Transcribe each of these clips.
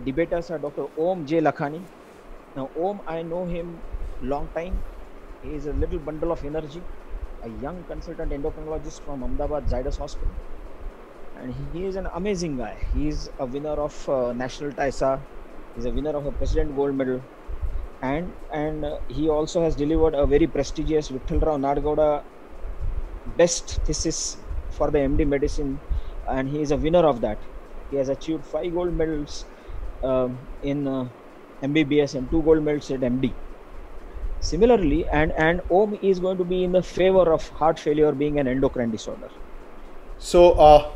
The debaters are Dr. Om J. Lakhani. Now, Om, I know him long time. He is a little bundle of energy, a young consultant endocrinologist from Ahmedabad Zydus Hospital. And he is an amazing guy. He is a winner of National TISA. He's a winner of a President Gold Medal. And he also has delivered a very prestigious Vittalrao Nadgowda best thesis for the MD medicine. And he is a winner of that. He has achieved 5 gold medals in MBBS and 2 gold medals at MD. Similarly, and Om is going to be in the favor of heart failure being an endocrine disorder. So,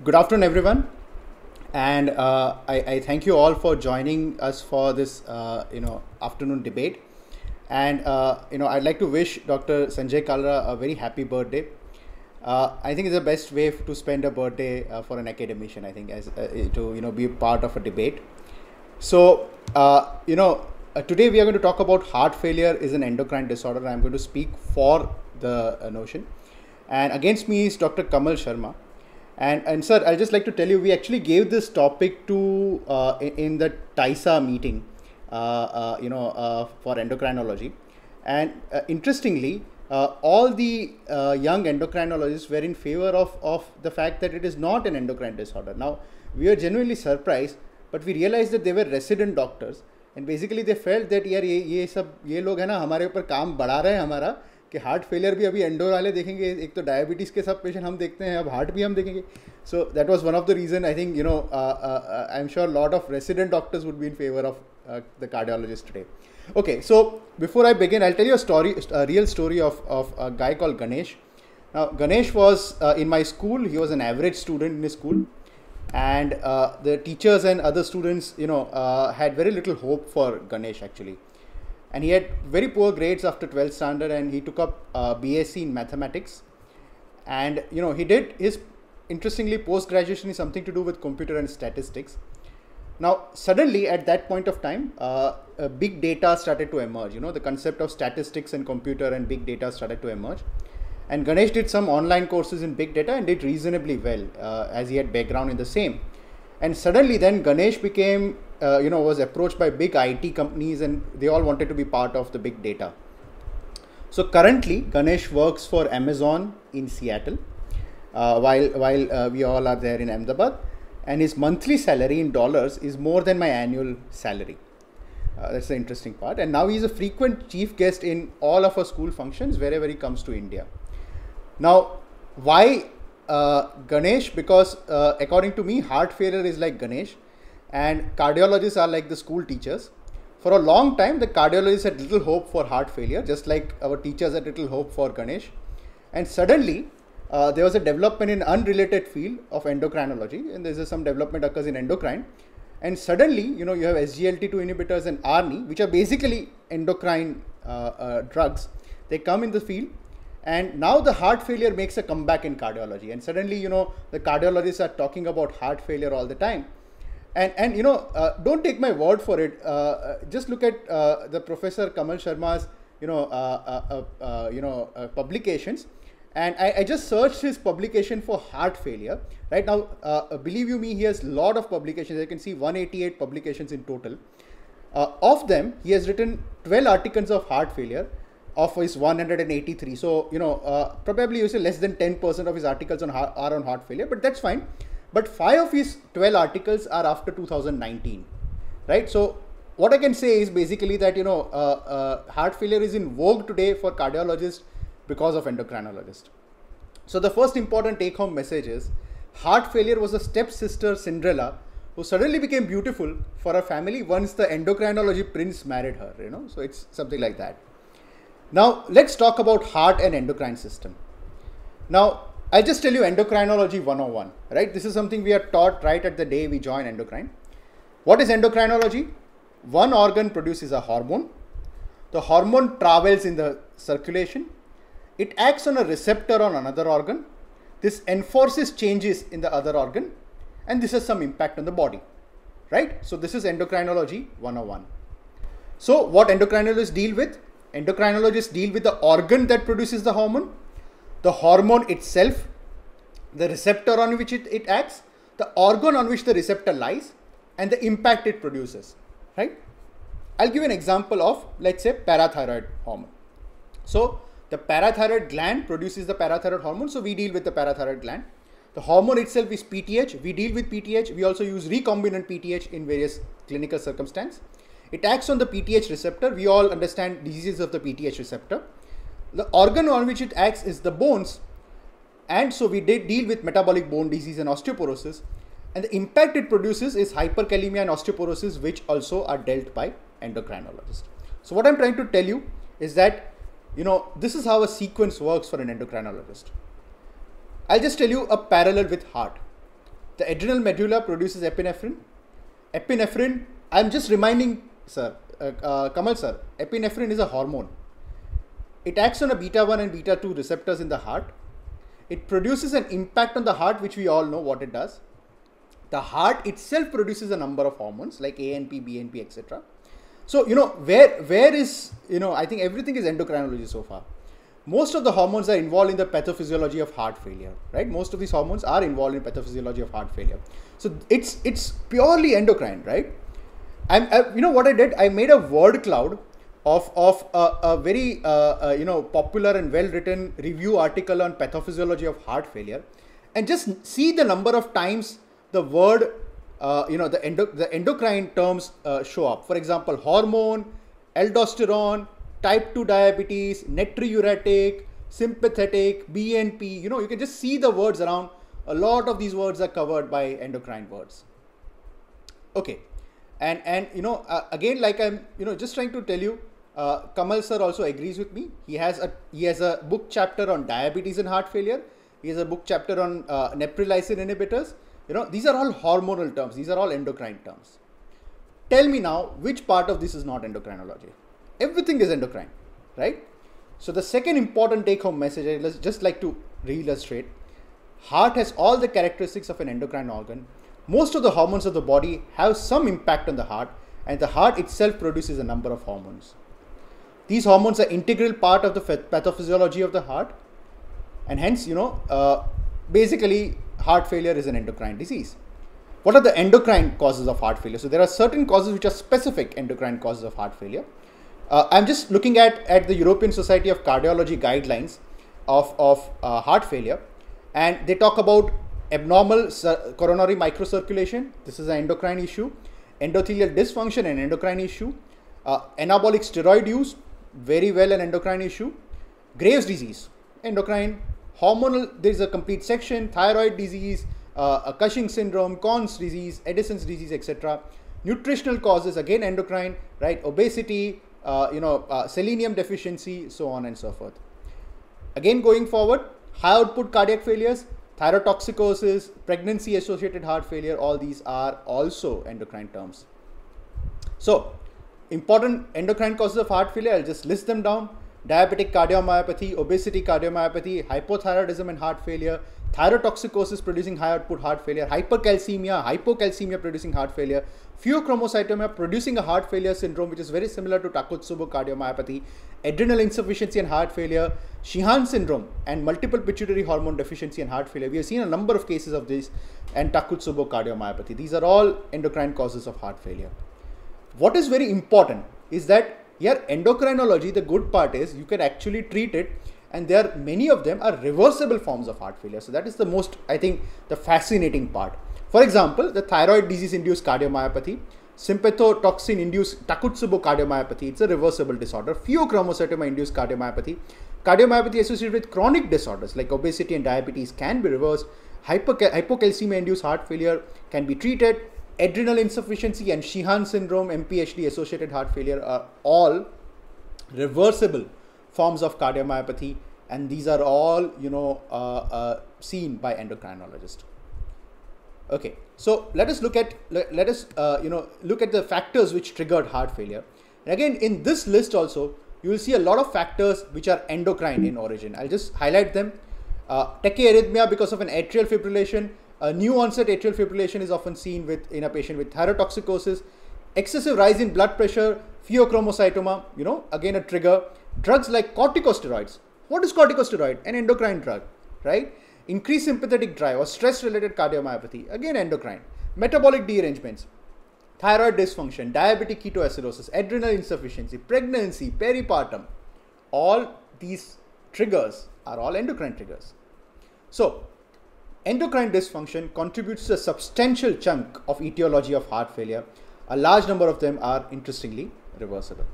good afternoon, everyone, and I thank you all for joining us for this afternoon debate. And I'd like to wish Dr. Sanjay Kalra a very happy birthday. I think it's the best way to spend a birthday for an academician. I think as to be a part of a debate. So today we are going to talk about heart failure is an endocrine disorder. I'm going to speak for the notion, and against me is Dr. Kamal Sharma. And sir, I'd just like to tell you, we actually gave this topic to in the TISA meeting, for endocrinology, and interestingly, all the young endocrinologists were in favor of the fact that it is not an endocrine disorder. Now, we were genuinely surprised, but we realized that they were resident doctors, and basically they felt that यार ये लोग है ना हमारे ऊपर काम बढ़ा रहे हैं हमारा, कि हार्ट फेलियर भी अभी एंडो वाले देखेंगे, एक तो डायबिटीज़ के सब पेशेंट हम देखते हैं, अब हार्ट भी हम देखेंगे. So that was one of the reason. I think I am sure lot of resident doctors would be in favour of the cardiologist today. Okay, so before I begin, I'll tell you a real story of a guy called Ganesh. Now, Ganesh was in my school. He was an average student in his school, and the teachers and other students, had very little hope for Ganesh actually. And he had very poor grades after 12th standard, and he took up BSc in mathematics. And he did his, interestingly, post graduation is something to do with computer and statistics. Now, suddenly at that point of time, big data started to emerge. The concept of statistics and computer and big data started to emerge. And Ganesh did some online courses in big data and did reasonably well, as he had background in the same. And suddenly then Ganesh became, was approached by big IT companies, and they all wanted to be part of the big data. So currently Ganesh works for Amazon in Seattle, while we all are there in Ahmedabad. And his monthly salary in dollars is more than my annual salary. That's the interesting part. And now he's a frequent chief guest in all of our school functions wherever he comes to India. Now, why Ganesh? Because according to me, heart failure is like Ganesh, and cardiologists are like the school teachers. For a long time, the cardiologists had little hope for heart failure, just like our teachers had little hope for Ganesh. And suddenly, there was a development in unrelated field of endocrinology, and there's some development occurs in endocrine, and suddenly you have SGLT2 inhibitors and ARNI, which are basically endocrine drugs. They come in the field, and now the heart failure makes a comeback in cardiology, and suddenly the cardiologists are talking about heart failure all the time. And don't take my word for it. Just look at the Professor Kamal Sharma's publications. And I just searched his publication for heart failure. Right now, believe you me, he has a lot of publications. I can see 188 publications in total. Of them, he has written 12 articles of heart failure of his 183. So, probably you say less than 10% of his articles are on heart failure, but that's fine. But 5 of his 12 articles are after 2019, right? So, what I can say is basically that, heart failure is in vogue today for cardiologists because of endocrinologists. So the first important take-home message is heart failure was a stepsister Cinderella who suddenly became beautiful for a family once the endocrinology prince married her, so it's something like that. Now let's talk about heart and endocrine system. Now I'll just tell you endocrinology 101, right? This is something we are taught right at the day we join endocrine. What is endocrinology? One organ produces a hormone. The hormone travels in the circulation. It acts on a receptor on another organ. This enforces changes in the other organ, and this has some impact on the body, right? So this is endocrinology 101. So what endocrinologists deal with? Endocrinologists deal with the organ that produces the hormone itself, the receptor on which it acts, the organ on which the receptor lies, and the impact it produces, right? I'll give you an example of, let's say, parathyroid hormone. So the parathyroid gland produces the parathyroid hormone, so we deal with the parathyroid gland. The hormone itself is PTH. We deal with PTH. We also use recombinant PTH in various clinical circumstances. It acts on the PTH receptor. We all understand diseases of the PTH receptor. The organ on which it acts is the bones, and so we did deal with metabolic bone disease and osteoporosis. And the impact it produces is hyperkalemia and osteoporosis, which also are dealt by endocrinologists. So what I'm trying to tell you is that, this is how a sequence works for an endocrinologist. I'll just tell you a parallel with heart. The adrenal medulla produces epinephrine. Epinephrine, I'm just reminding, sir, Kamal sir, epinephrine is a hormone. It acts on a beta 1 and beta 2 receptors in the heart. It produces an impact on the heart, which we all know what it does. The heart itself produces a number of hormones like ANP, BNP, etc. So, where is, I think everything is endocrinology so far. Most of the hormones are involved in the pathophysiology of heart failure, right? Most of these hormones are involved in pathophysiology of heart failure. So it's purely endocrine, right? What I did? I made a word cloud of a very popular and well written review article on pathophysiology of heart failure, and just see the number of times the word the endocrine terms show up. For example, hormone, aldosterone, type 2 diabetes, natriuretic, sympathetic, BNP. You can just see the words around. A lot of these words are covered by endocrine words. Okay, and again, like I'm just trying to tell you, Kamal sir also agrees with me. He has a book chapter on diabetes and heart failure. He has a book chapter on neprilysin inhibitors. These are all hormonal terms. These are all endocrine terms. Tell me now, which part of this is not endocrinology? Everything is endocrine, right? So the second important take-home message I'd just like to re-illustrate: heart has all the characteristics of an endocrine organ. Most of the hormones of the body have some impact on the heart, and the heart itself produces a number of hormones. These hormones are integral part of the pathophysiology of the heart, and hence, basically, heart failure is an endocrine disease. What are the endocrine causes of heart failure? So there are certain causes which are specific endocrine causes of heart failure. I'm just looking at the European Society of Cardiology guidelines of heart failure, and they talk about abnormal coronary microcirculation. This is an endocrine issue. Endothelial dysfunction, an endocrine issue. Anabolic steroid use, very well an endocrine issue. Graves' disease, endocrine. Hormonal, there is a complete section. Thyroid disease, Cushing syndrome, Conn's disease, Addison's disease, etc. Nutritional causes, again endocrine, right? Obesity, selenium deficiency, so on and so forth. Again, going forward, high output cardiac failures, thyrotoxicosis, pregnancy associated heart failure, all these are also endocrine terms. So important endocrine causes of heart failure, I'll just list them down: diabetic cardiomyopathy, obesity cardiomyopathy, hypothyroidism and heart failure, thyrotoxicosis producing high output heart failure, hypercalcemia, hypocalcemia producing heart failure, pheochromocytoma producing a heart failure syndrome, which is very similar to Takotsubo cardiomyopathy, adrenal insufficiency and heart failure, Sheehan syndrome and multiple pituitary hormone deficiency and heart failure. We have seen a number of cases of this, and Takotsubo cardiomyopathy. These are all endocrine causes of heart failure. What is very important is that here endocrinology, the good part is you can actually treat it, and there are many of them are reversible forms of heart failure. So that is the most, I think, the fascinating part. For example, the thyroid disease induced cardiomyopathy, sympathotoxin induced Takotsubo cardiomyopathy, it's a reversible disorder. Pheochromocytoma induced cardiomyopathy, cardiomyopathy associated with chronic disorders like obesity and diabetes can be reversed. Hypocalcemia induced heart failure can be treated. Adrenal insufficiency and Sheehan syndrome, MPHD associated heart failure are all reversible forms of cardiomyopathy, and these are all seen by endocrinologists. Okay, so let us look at the factors which triggered heart failure. And again, in this list also you will see a lot of factors which are endocrine in origin. I'll just highlight them. Tachyarrhythmia because of an atrial fibrillation. New onset atrial fibrillation is often seen in a patient with thyrotoxicosis. Excessive rise in blood pressure, pheochromocytoma, again a trigger. Drugs like corticosteroids. What is corticosteroid? An endocrine drug, right? Increased sympathetic drive or stress related cardiomyopathy, again endocrine. Metabolic derangements. thyroid dysfunction, diabetic ketoacidosis, adrenal insufficiency, pregnancy, peripartum. All these triggers are all endocrine triggers. So, endocrine dysfunction contributes to a substantial chunk of etiology of heart failure. A large number of them are interestingly reversible.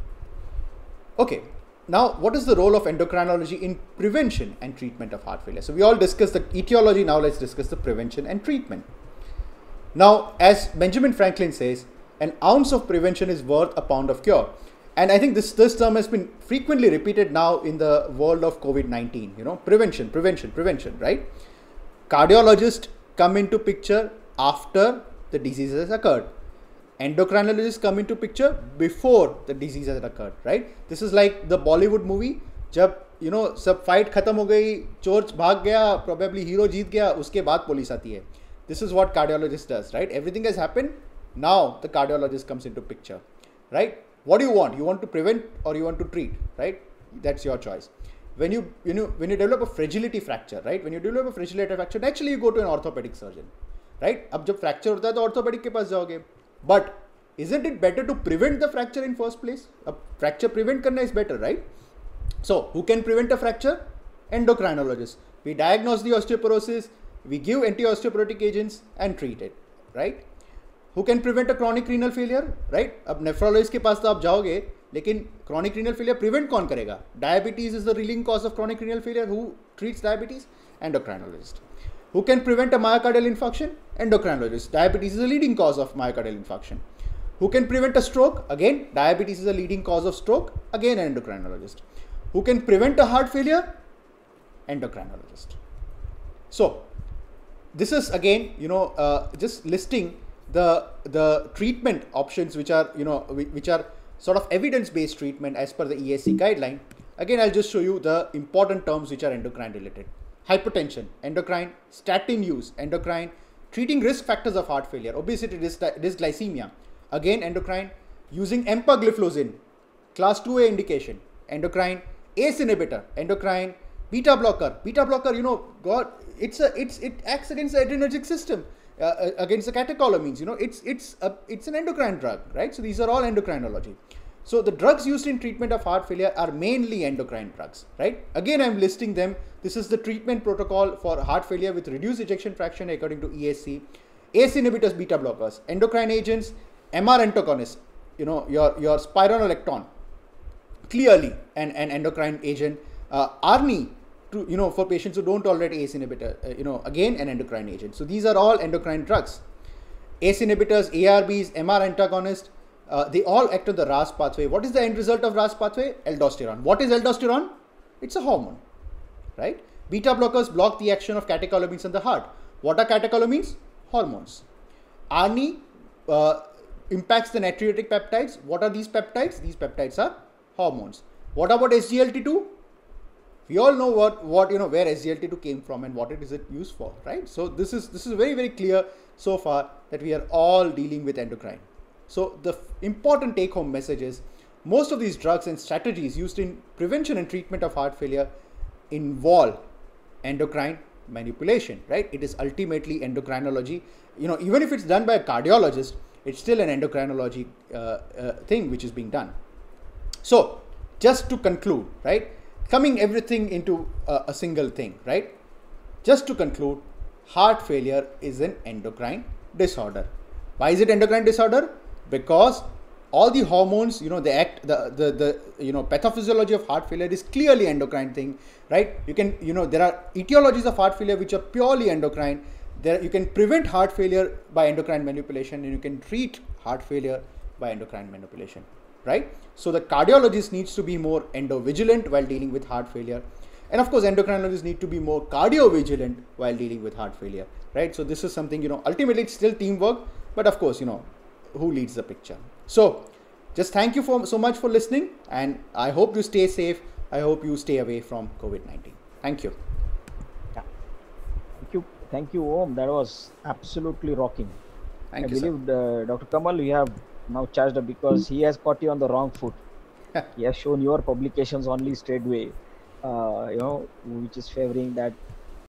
Okay, now what is the role of endocrinology in prevention and treatment of heart failure? So we all discussed the etiology, now let's discuss the prevention and treatment. Now, as Benjamin Franklin says, an ounce of prevention is worth a pound of cure. And I think this term has been frequently repeated now in the world of COVID-19, prevention, right? Cardiologists come into picture after the disease has occurred. Endocrinologists come into picture before the disease has occurred, right? This is like the Bollywood movie, जब सब fight खत्म हो गई, चोर भाग गया, probably hero जीत गया, उसके बाद पुलिस आती है. This is what cardiologist does, right? Everything has happened, now the cardiologist comes into picture, right? What do you want? You want to prevent or you want to treat, right? That's your choice. When you develop a fragility fracture, right? When you develop a fragility fracture, naturally you go to an orthopedic surgeon, right? अब जब fracture होता है तो orthopedic के पास जाओगे. But isn't it better to prevent the fracture in first place? A fracture prevent करना is better, right? So who can prevent a fracture? Endocrinologists. We diagnose the osteoporosis, we give anti-osteoporotic agents and treat it, right? Who can prevent a chronic renal failure, right? अब nephrologist के पास तो आप जाओगे, लेकिन chronic renal failure prevent कौन करेगा? Diabetes is the leading cause of chronic renal failure. Who treats diabetes? Endocrinologist. Who can prevent a myocardial infarction? Endocrinologist. Diabetes is a leading cause of myocardial infarction. Who can prevent a stroke? Again, diabetes is a leading cause of stroke. Again, an endocrinologist. Who can prevent a heart failure? Endocrinologist. So, this is again, just listing the treatment options which are, which are sort of evidence-based treatment as per the ESC guideline. Again, I'll just show you the important terms which are endocrine related. Hypertension, endocrine; statin use, endocrine; treating risk factors of heart failure, obesity, dysglycemia, again endocrine; using empagliflozin, class 2A indication, endocrine; ACE inhibitor, endocrine; beta blocker, it acts against the adrenergic system, against the catecholamines, it's an endocrine drug, right? So these are all endocrinology. So the drugs used in treatment of heart failure are mainly endocrine drugs, right? Again, I'm listing them. This is the treatment protocol for heart failure with reduced ejection fraction according to ESC. ACE inhibitors, beta blockers, endocrine agents, MR antagonists, your spironolactone, clearly an endocrine agent. ARNI, for patients who don't tolerate ACE inhibitor, again an endocrine agent. So these are all endocrine drugs. ACE inhibitors, ARBs, MR antagonists, they all act on the RAS pathway. What is the end result of RAS pathway? Aldosterone. What is aldosterone? It's a hormone, right? Beta blockers block the action of catecholamines in the heart. What are catecholamines? Hormones. ARNI impacts the natriuretic peptides. What are these peptides? These peptides are hormones. What about SGLT2? We all know where SGLT2 came from and what it is used for, right? So this is very, very clear so far that we are all dealing with endocrine. So the important take-home message is most of these drugs and strategies used in prevention and treatment of heart failure involve endocrine manipulation, right? It is ultimately endocrinology. Even if it's done by a cardiologist, it's still an endocrinology thing which is being done. So just to conclude, right? Coming everything into a single thing, right? Just to conclude, heart failure is an endocrine disorder. Why is it endocrine disorder? Because all the hormones, they act, the pathophysiology of heart failure is clearly endocrine thing, right? You can, there are etiologies of heart failure which are purely endocrine. You can prevent heart failure by endocrine manipulation, and you can treat heart failure by endocrine manipulation, right? So the cardiologist needs to be more endovigilant while dealing with heart failure. And of course, endocrinologists need to be more cardiovigilant while dealing with heart failure, right? So this is something, ultimately it's still teamwork, but of course, who leads the picture. So just thank you so much for listening, and I hope you stay safe. I hope you stay away from COVID-19. Thank you. Yeah. Thank you, Om. That was absolutely rocking. I believe Dr. Kamal, you have now charged up because he has caught you on the wrong foot. He has shown your publications only straightway, which is favoring that